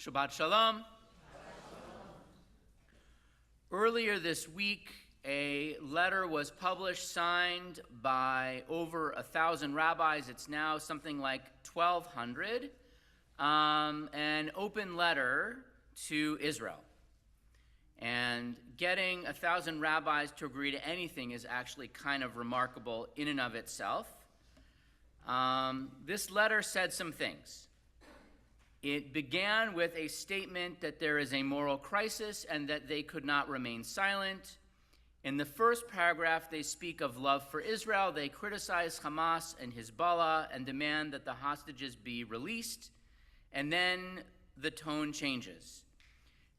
Shabbat Shalom. Earlier this week, a letter was published, signed by over 1,000 rabbis. It's now something like 1,200. An open letter to Israel. And getting 1,000 rabbis to agree to anything is actually kind of remarkable in and of itself. This letter said some things. It began with a statement that there is a moral crisis and that they could not remain silent. In the first paragraph, they speak of love for Israel. They criticize Hamas and Hezbollah and demand that the hostages be released. And then the tone changes.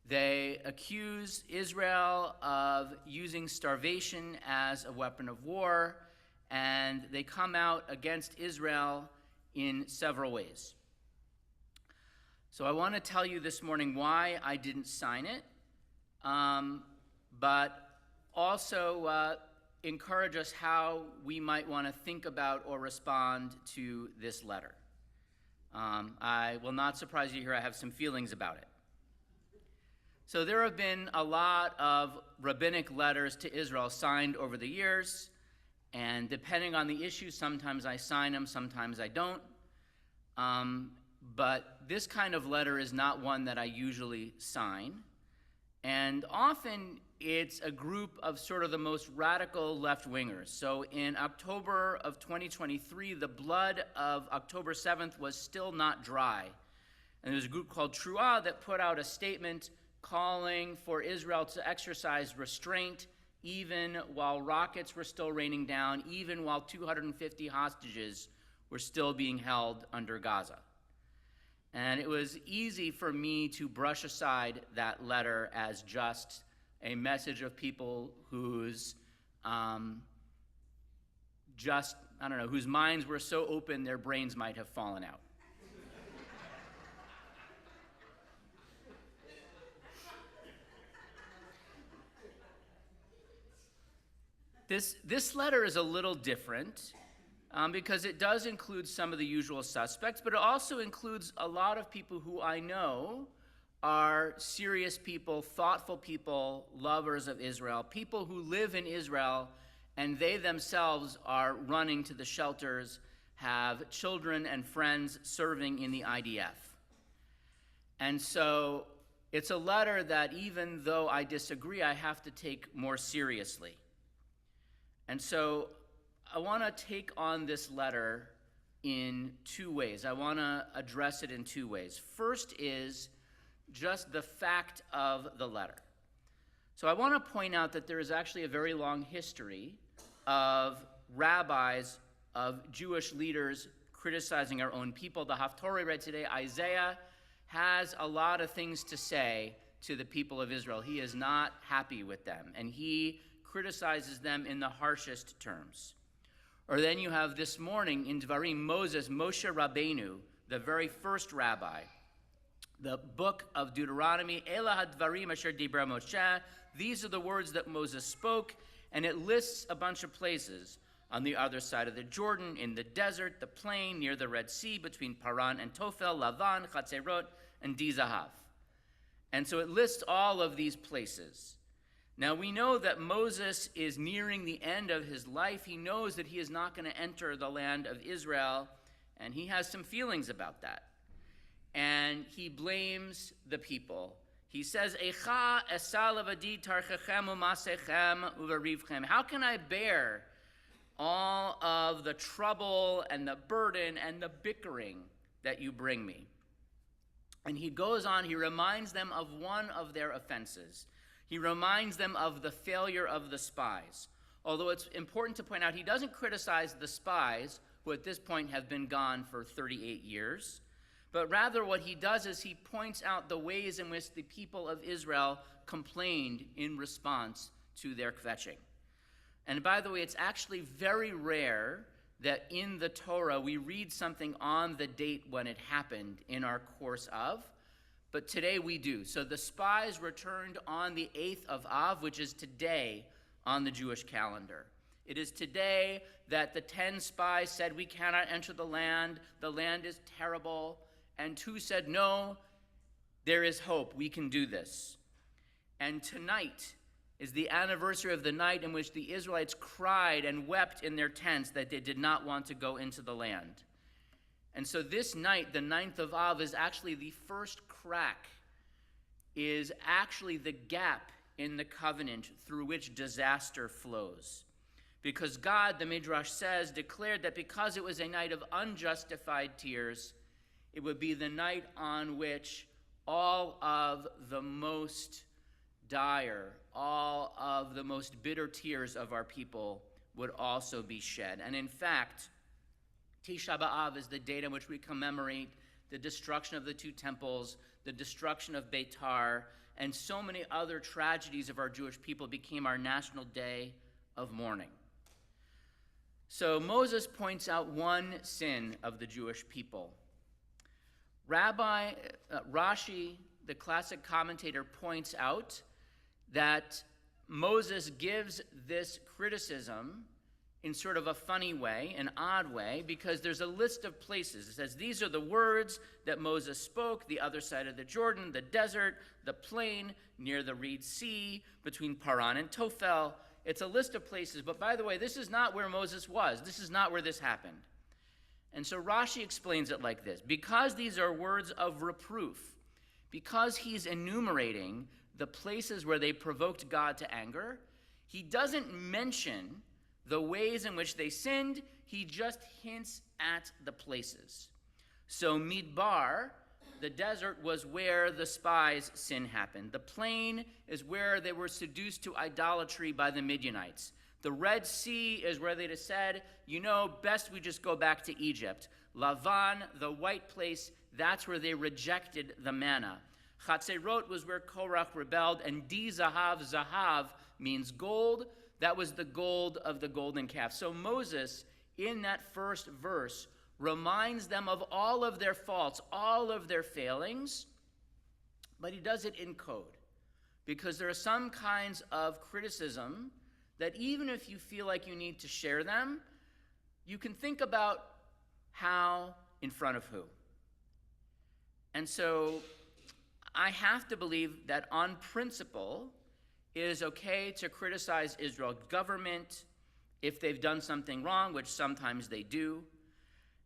They accuse Israel of using starvation as a weapon of war, and they come out against Israel in several ways. So I want to tell you this morning why I didn't sign it, but also encourage us how we might want to think about or respond to this letter. I will not surprise you here, I have some feelings about it. So there have been a lot of rabbinic letters to Israel signed over the years, and depending on the issue, sometimes I sign them, sometimes I don't. But this kind of letter is not one that I usually sign. And often it's a group of sort of the most radical left-wingers. So in October of 2023, the blood of October 7th was still not dry. And there was a group called Torah that put out a statement calling for Israel to exercise restraint even while rockets were still raining down, even while 250 hostages were still being held under Gaza. And it was easy for me to brush aside that letter as just a message of people whose whose minds were so open their brains might have fallen out. This letter is a little different. Because it does include some of the usual suspects, but it also includes a lot of people who I know are serious people, thoughtful people, lovers of Israel, people who live in Israel, and they themselves are running to the shelters, have children and friends serving in the IDF. And so it's a letter that even though I disagree, I have to take more seriously. And so I want to take on this letter in two ways. I want to address it in two ways. First is just the fact of the letter. So I want to point out that there is actually a very long history of rabbis, of Jewish leaders criticizing our own people. The Haftorah read today, Isaiah has a lot of things to say to the people of Israel. He is not happy with them, and he criticizes them in the harshest terms. Or then you have this morning in Dvarim, Moshe Rabbeinu, the very first rabbi, the book of Deuteronomy, Ela hadvarim asher dibra Moshe. These are the words that Moses spoke, and it lists a bunch of places on the other side of the Jordan, in the desert, the plain, near the Red Sea, between Paran and Tophel, Lavan, Chatzerot, and Dizahav. And so it lists all of these places. Now, we know that Moses is nearing the end of his life. He knows that he is not going to enter the land of Israel, and he has some feelings about that. And he blames the people. He says, Echa esa levadi tarchechem umasechem uvarivchem. How can I bear all of the trouble and the burden and the bickering that you bring me? And he goes on, he reminds them of one of their offenses. He reminds them of the failure of the spies. Although it's important to point out, he doesn't criticize the spies, who at this point have been gone for 38 years, but rather what he does is he points out the ways in which the people of Israel complained in response to their kvetching. And by the way, it's actually very rare that in the Torah we read something on the date when it happened in our course of, but today we do. So the spies returned on the 8th of Av, which is today on the Jewish calendar. It is today that the 10 spies said, we cannot enter the land is terrible. And 2 said, no, There is hope. We can do this. And tonight is the anniversary of the night in which the Israelites cried and wept in their tents that they did not want to go into the land. And so this night, the 9th of Av, is actually the first crack, is actually the gap in the covenant through which disaster flows. Because God, the Midrash says, declared that because it was a night of unjustified tears, it would be the night on which all of the most dire, all of the most bitter tears of our people would also be shed. And in fact, Tisha B'Av is the date in which we commemorate the destruction of the two temples, the destruction of Beitar, and so many other tragedies of our Jewish people became our national day of mourning. So Moses points out one sin of the Jewish people. Rabbi Rashi, the classic commentator, points out that Moses gives this criticism in sort of a funny way, an odd way, because there's a list of places. It says, these are the words that Moses spoke, the other side of the Jordan, the desert, the plain, near the Reed Sea, between Paran and Tophel. It's a list of places, but by the way, this is not where Moses was. This is not where this happened. And so Rashi explains it like this. Because these are words of reproof, because he's enumerating the places where they provoked God to anger, he doesn't mention the ways in which they sinned, he just hints at the places. So Midbar, the desert, was where the spies' sin happened. The plain is where they were seduced to idolatry by the Midianites. The Red Sea is where they'd have said, best we just go back to Egypt. Lavan, the white place, that's where they rejected the manna. Chatzerot was where Korach rebelled, and Di Zahav, Zahav means gold. That was the gold of the golden calf. So Moses, in that first verse, reminds them of all of their faults, all of their failings, but he does it in code. Because there are some kinds of criticism that even if you feel like you need to share them, you can think about how, in front of who. And so I have to believe that on principle, it is okay to criticize Israel's government if they've done something wrong, which sometimes they do.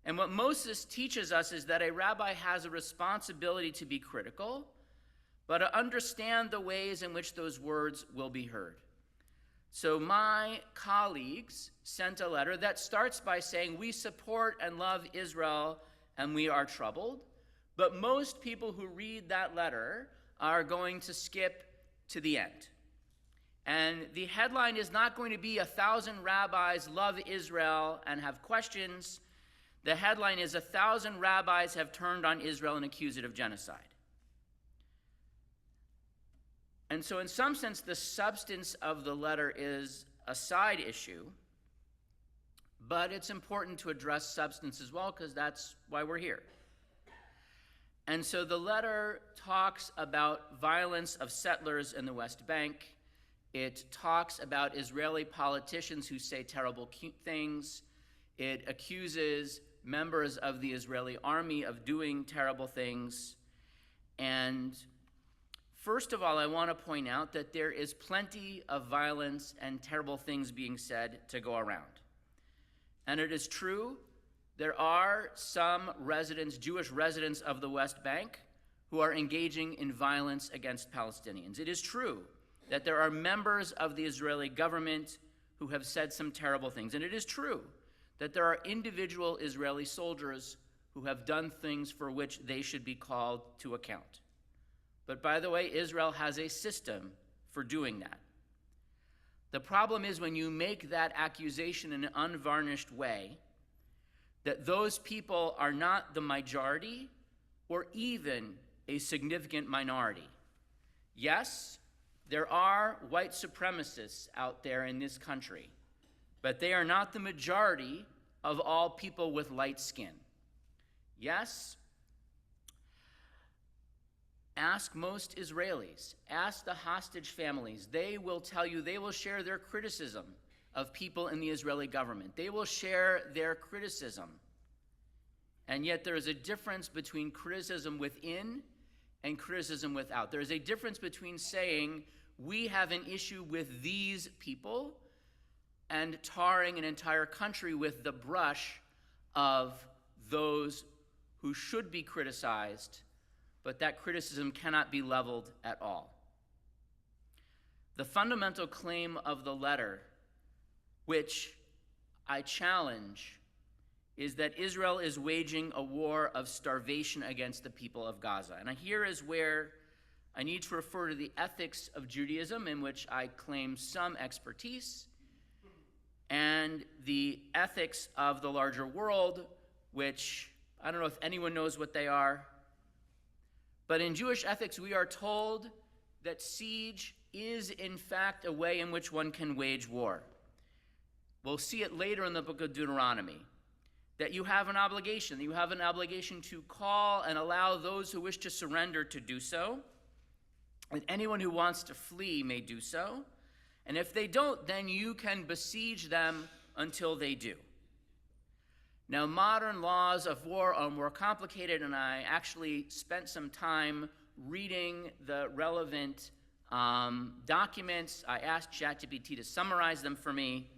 And what Moses teaches us is that a rabbi has a responsibility to be critical, but to understand the ways in which those words will be heard. So my colleagues sent a letter that starts by saying, we support and love Israel and we are troubled. But most people who read that letter are going to skip to the end. And the headline is not going to be 1,000 rabbis love Israel and have questions. The headline is 1,000 rabbis have turned on Israel and accused it of genocide. And so in some sense, the substance of the letter is a side issue, but it's important to address substance as well because that's why we're here. And so the letter talks about violence of settlers in the West Bank. It talks about Israeli politicians who say terrible things. It accuses members of the Israeli army of doing terrible things. And first of all, I want to point out that there is plenty of violence and terrible things being said to go around. And it is true, there are some residents, Jewish residents of the West Bank, who are engaging in violence against Palestinians. It is true that there are members of the Israeli government who have said some terrible things. And it is true that there are individual Israeli soldiers who have done things for which they should be called to account. But by the way, Israel has a system for doing that. The problem is when you make that accusation in an unvarnished way, that those people are not the majority or even a significant minority. Yes, there are white supremacists out there in this country, but they are not the majority of all people with light skin. Yes, ask most Israelis, ask the hostage families. They will tell you, they will share their criticism of people in the Israeli government. They will share their criticism. And yet there is a difference between criticism within and criticism without. There is a difference between saying we have an issue with these people and tarring an entire country with the brush of those who should be criticized, but that criticism cannot be leveled at all. The fundamental claim of the letter, which I challenge, is that Israel is waging a war of starvation against the people of Gaza. And here is where I need to refer to the ethics of Judaism, in which I claim some expertise, and the ethics of the larger world, which I don't know if anyone knows what they are. But in Jewish ethics, we are told that siege is, in fact, a way in which one can wage war. We'll see it later in the book of Deuteronomy, that you have an obligation. You have an obligation to call and allow those who wish to surrender to do so. And anyone who wants to flee may do so. And if they don't, then you can besiege them until they do. Now, modern laws of war are more complicated, and I actually spent some time reading the relevant documents. I asked ChatGPT to summarize them for me.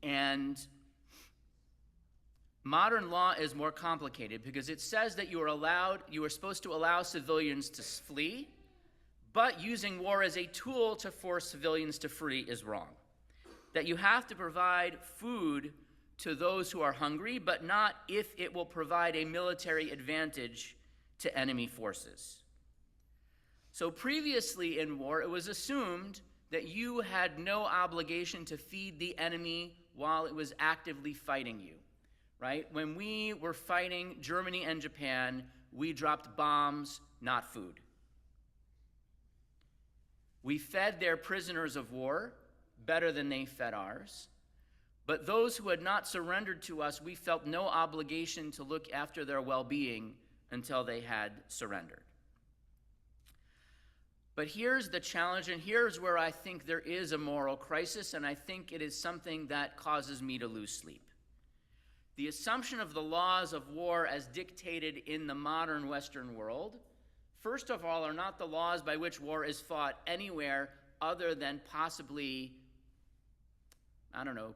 And modern law is more complicated because it says that you are supposed to allow civilians to flee, but using war as a tool to force civilians to flee is wrong. That you have to provide food to those who are hungry, but not if it will provide a military advantage to enemy forces. So previously in war, it was assumed that you had no obligation to feed the enemy while it was actively fighting you, right? When we were fighting Germany and Japan, we dropped bombs, not food. We fed their prisoners of war better than they fed ours. But those who had not surrendered to us, we felt no obligation to look after their well-being until they had surrendered. But here's the challenge, and here's where I think there is a moral crisis, and I think it is something that causes me to lose sleep. The assumption of the laws of war as dictated in the modern Western world, first of all, are not the laws by which war is fought anywhere other than possibly,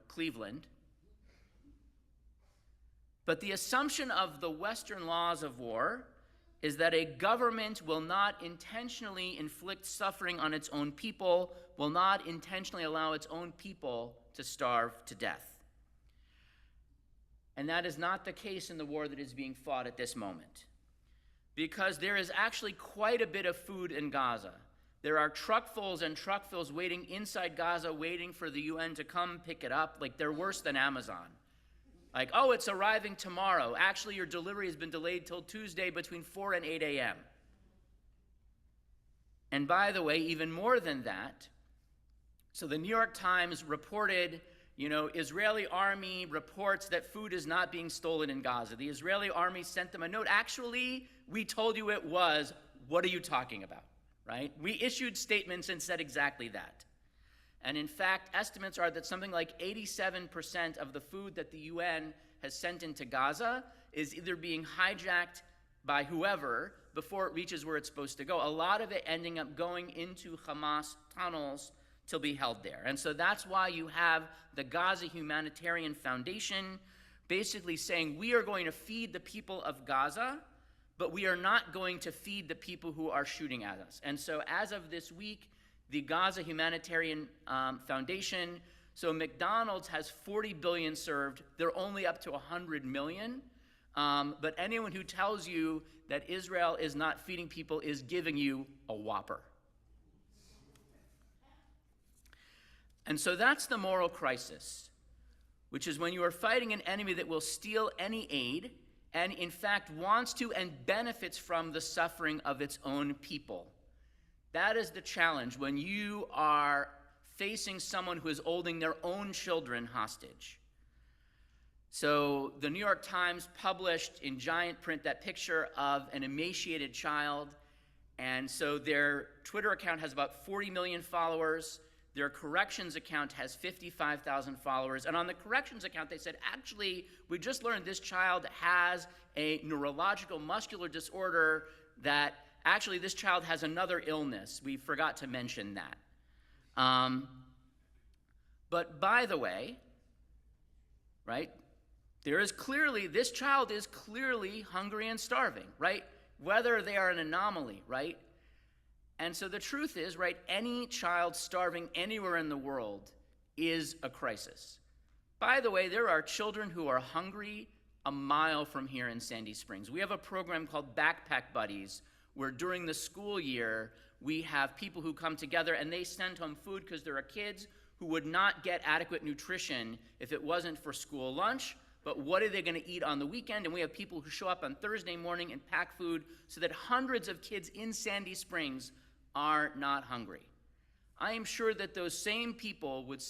Cleveland. But the assumption of the Western laws of war is that a government will not intentionally inflict suffering on its own people, will not intentionally allow its own people to starve to death. And that is not the case in the war that is being fought at this moment, because there is actually quite a bit of food in Gaza. There are truckfuls and truckfuls waiting inside Gaza, waiting for the UN to come pick it up. Like, they're worse than Amazon. Like, oh, it's arriving tomorrow. Actually, your delivery has been delayed till Tuesday between 4 and 8 a.m. And by the way, even more than that, so the New York Times reported, Israeli army reports that food is not being stolen in Gaza. The Israeli army sent them a note. Actually, we told you it was. What are you talking about, right? We issued statements and said exactly that. And in fact, estimates are that something like 87% of the food that the UN has sent into Gaza is either being hijacked by whoever before it reaches where it's supposed to go. A lot of it ending up going into Hamas tunnels to be held there. And so that's why you have the Gaza Humanitarian Foundation basically saying, we are going to feed the people of Gaza, but we are not going to feed the people who are shooting at us. And so as of this week, the Gaza Humanitarian Foundation, so McDonald's has 40 billion served. They're only up to 100 million. But anyone who tells you that Israel is not feeding people is giving you a whopper. And so that's the moral crisis, which is when you are fighting an enemy that will steal any aid and in fact wants to and benefits from the suffering of its own people. That is the challenge when you are facing someone who is holding their own children hostage. So the New York Times published in giant print that picture of an emaciated child. And so their Twitter account has about 40 million followers. Their corrections account has 55,000 followers. And on the corrections account, they said, actually, we just learned this child has a neurological muscular disorder, that actually this child has another illness. We forgot to mention that. But by the way, right, this child is clearly hungry and starving, right? Whether they are an anomaly, right? And so the truth is, right, any child starving anywhere in the world is a crisis. By the way, there are children who are hungry a mile from here in Sandy Springs. We have a program called Backpack Buddies, where during the school year, we have people who come together and they send home food because there are kids who would not get adequate nutrition if it wasn't for school lunch. But what are they going to eat on the weekend? And we have people who show up on Thursday morning and pack food so that hundreds of kids in Sandy Springs are not hungry. I am sure that those same people would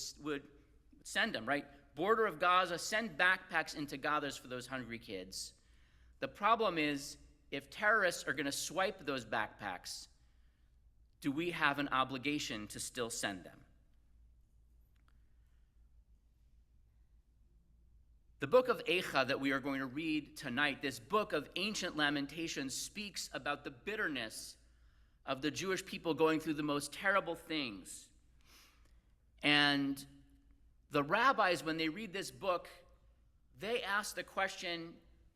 send them, right? Border of Gaza, send backpacks into Gaza for those hungry kids. The problem is, if terrorists are going to swipe those backpacks, do we have an obligation to still send them? The book of Eicha that we are going to read tonight, this book of ancient lamentations, speaks about the bitterness of the Jewish people going through the most terrible things. And the rabbis, when they read this book, they ask the question,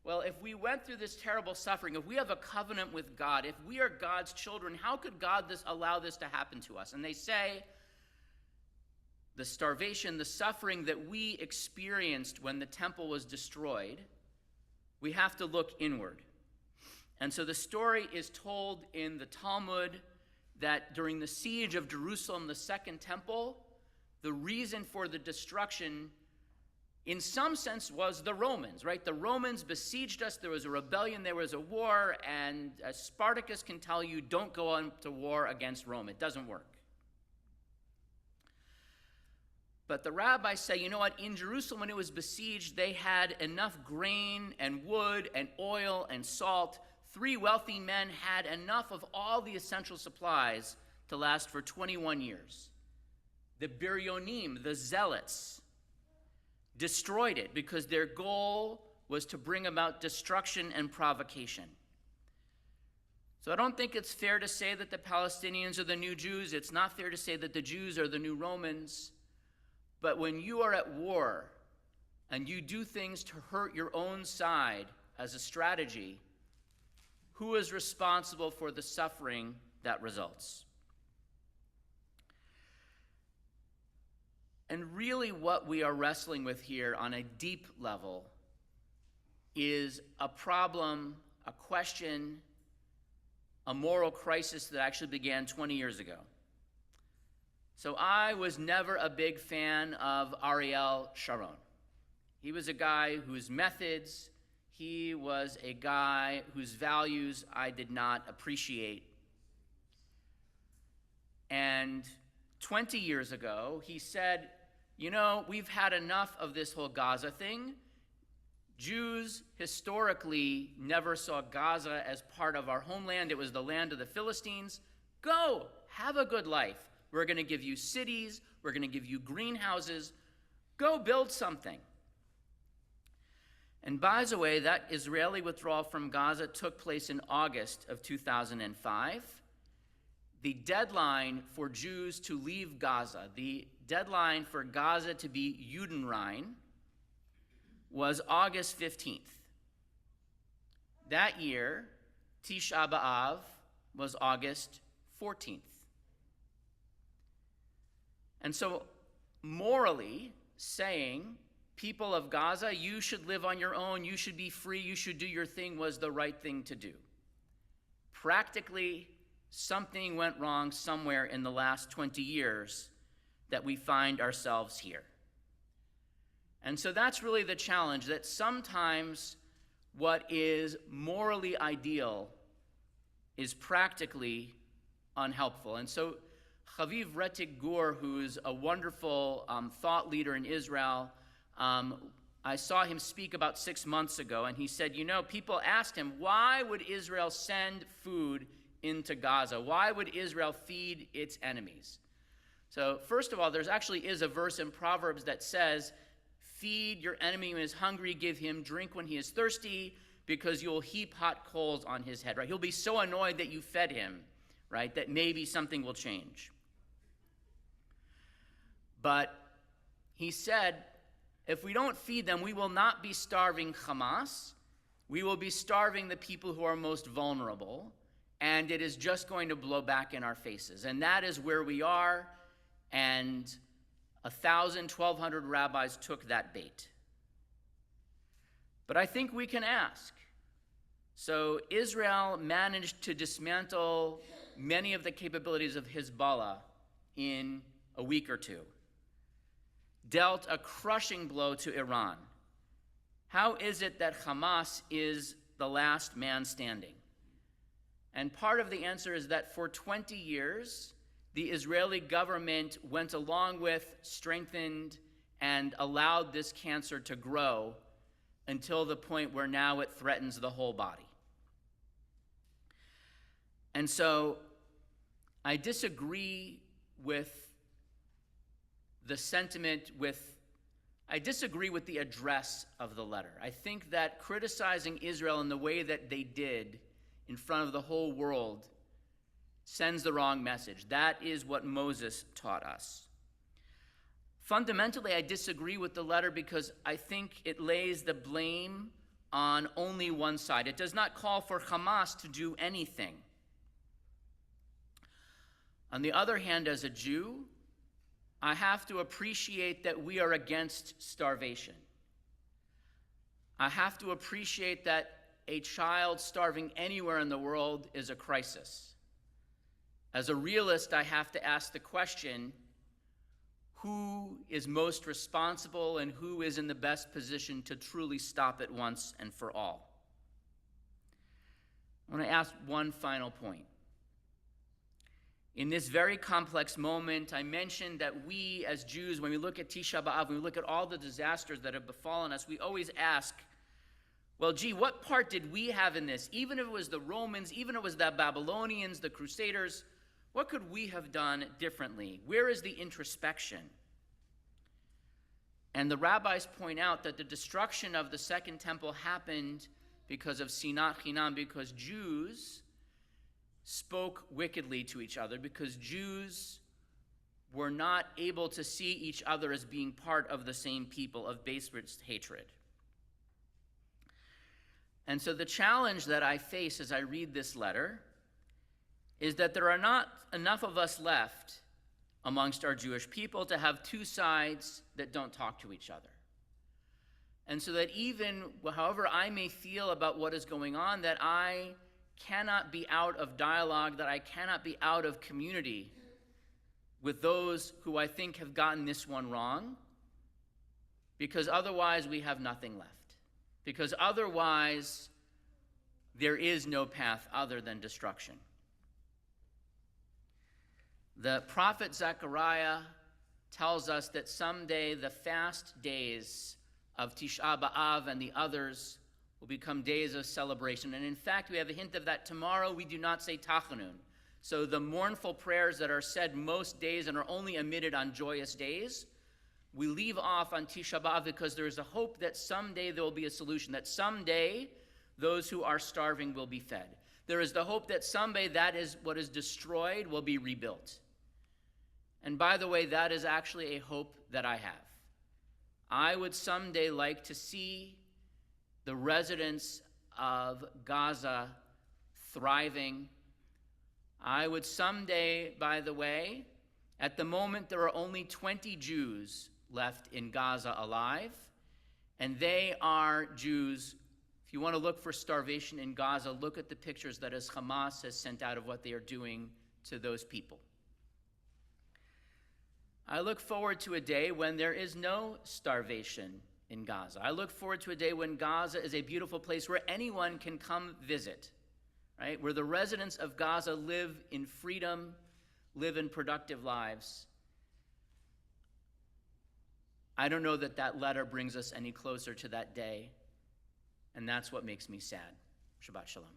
well, if we went through this terrible suffering, if we have a covenant with God, if we are God's children, how could God allow this to happen to us? And they say, the starvation, the suffering that we experienced when the temple was destroyed, we have to look inward. And so the story is told in the Talmud that during the siege of Jerusalem, the second temple, the reason for the destruction, in some sense, was the Romans, right? The Romans besieged us, there was a rebellion, there was a war, and Spartacus can tell you, don't go on to war against Rome. It doesn't work. But the rabbis say, you know what, in Jerusalem when it was besieged, they had enough grain and wood and oil and salt. 3 wealthy men had enough of all the essential supplies to last for 21 years. The Biryonim, the zealots, destroyed it because their goal was to bring about destruction and provocation. So I don't think it's fair to say that the Palestinians are the new Jews. It's not fair to say that the Jews are the new Romans. But when you are at war and you do things to hurt your own side as a strategy, who is responsible for the suffering that results? And really what we are wrestling with here on a deep level is a problem, a question, a moral crisis that actually began 20 years ago. So I was never a big fan of Ariel Sharon. He was a guy whose methods, he was a guy whose values I did not appreciate. And 20 years ago, he said, you know, we've had enough of this whole Gaza thing. Jews historically never saw Gaza as part of our homeland. It was the land of the Philistines. Go, have a good life. We're going to give you cities. We're going to give you greenhouses. Go build something. And by the way, that Israeli withdrawal from Gaza took place in August of 2005. The deadline for Jews to leave Gaza, the deadline for Gaza to be Judenrein, was August 15th. That year, Tisha B'Av was August 14th. And so, morally saying, people of Gaza, you should live on your own, you should be free, you should do your thing, was the right thing to do. Practically, something went wrong somewhere in the last 20 years that we find ourselves here. And so that's really the challenge, that sometimes what is morally ideal is practically unhelpful. And so Chaviv Retik Gur, who's a wonderful thought leader in Israel, I saw him speak about 6 months ago, and he said, you know, people asked him, why would Israel send food into Gaza? Why would Israel feed its enemies? So first of all, there actually is a verse in Proverbs that says, feed your enemy when he is hungry, give him drink when he is thirsty, because you'll heap hot coals on his head, right? He'll be so annoyed that you fed him, right, that maybe something will change. But he said, if we don't feed them, we will not be starving Hamas. We will be starving the people who are most vulnerable, and it is just going to blow back in our faces. And that is where we are, and 1,000, 1,200 rabbis took that bait. But I think we can ask. So Israel managed to dismantle many of the capabilities of Hezbollah in a week or two, dealt a crushing blow to Iran. How is it that Hamas is the last man standing? And part of the answer is that for 20 years, the Israeli government went along with, strengthened, and allowed this cancer to grow until the point where now it threatens the whole body. And so I disagree with the sentiment I disagree with the address of the letter. I think that criticizing Israel in the way that they did in front of the whole world sends the wrong message. That is what Moses taught us. Fundamentally, I disagree with the letter because I think it lays the blame on only one side. It does not call for Hamas to do anything. On the other hand, as a Jew, I have to appreciate that we are against starvation. I have to appreciate that a child starving anywhere in the world is a crisis. As a realist, I have to ask the question, who is most responsible and who is in the best position to truly stop it once and for all? I want to ask one final point. In this very complex moment, I mentioned that we as Jews, when we look at Tisha B'Av, when we look at all the disasters that have befallen us, we always ask, well, gee, what part did we have in this? Even if it was the Romans, even if it was the Babylonians, the Crusaders, what could we have done differently? Where is the introspection? And the rabbis point out that the destruction of the Second Temple happened because of Sinat Chinam, because Jews spoke wickedly to each other, because Jews were not able to see each other as being part of the same people, of base hatred. And so the challenge that I face as I read this letter is that there are not enough of us left amongst our Jewish people to have two sides that don't talk to each other. And so that even however I may feel about what is going on, that I cannot be out of dialogue, that I cannot be out of community with those who I think have gotten this one wrong, because otherwise we have nothing left. Because otherwise there is no path other than destruction. The prophet Zechariah tells us that someday the fast days of Tisha B'Av and the others will become days of celebration. And in fact, we have a hint of that tomorrow. We do not say Tachanun. So the mournful prayers that are said most days and are only emitted on joyous days, we leave off on Tisha B'Av because there is a hope that someday there will be a solution, that someday those who are starving will be fed. There is the hope that someday that is what is destroyed will be rebuilt. And by the way, that is actually a hope that I have. I would someday like to see the residents of Gaza thriving. I would someday, by the way, at the moment there are only 20 Jews left in Gaza alive, and they are Jews. If you want to look for starvation in Gaza, look at the pictures that Hamas has sent out of what they are doing to those people. I look forward to a day when there is no starvation in Gaza. I look forward to a day when Gaza is a beautiful place where anyone can come visit, right? Where the residents of Gaza live in freedom, live in productive lives. I don't know that that letter brings us any closer to that day, and that's what makes me sad. Shabbat Shalom.